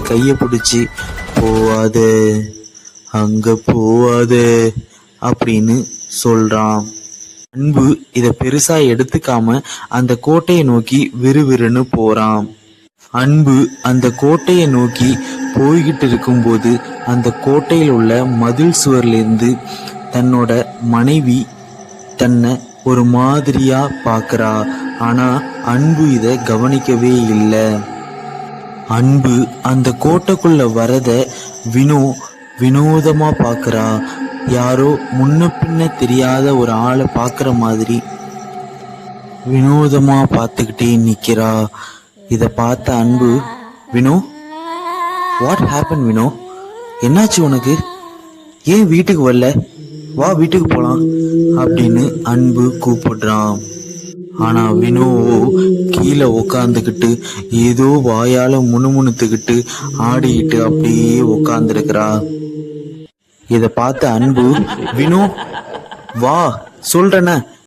கைய பிடிச்சி போவாதே, அங்க போவாதே அப்படின்னு சொல்றான். அன்பு இத பெருசா எடுத்துக்காம அந்த கோட்டையை நோக்கி விறுவிறுன்னு போறான். அன்பு அந்த கோட்டையை நோக்கி போய்கிட்டு இருக்கும்போது அந்த கோட்டையில் உள்ள மதில் சுவர்லேருந்து தன்னோட மனைவி தன்னை ஒரு மாதிரியா பார்க்கறா. ஆனா அன்பு இத கவனிக்கவே இல்லை. அன்பு அந்த கோட்டைக்குள்ள வரத வினோதமா பார்க்கறா. யாரோ முன்ன பின்ன தெரியாத ஒரு ஆளை பார்க்குற மாதிரி வினோதமா பார்த்துக்கிட்டே நிக்கிறா. இத பார்த்த அன்பு, வினோ, வாட் ஹேப்பன் வினோ? என்னாச்சு உனக்கு? ஏன் வீட்டுக்கு வரல? வா வீட்டுக்கு போலாம் அப்படின்னு அன்பு கூப்பிடுறான். ஆனா வினோவோ கீழே உக்காந்துக்கிட்டு ஏதோ வாயால முணுமுணுத்துக்கிட்டு ஆடிக்கிட்டு அப்படியே உக்காந்துருக்கிறா. இத பார்த்த அன்பு, வினோ வா சொல்றன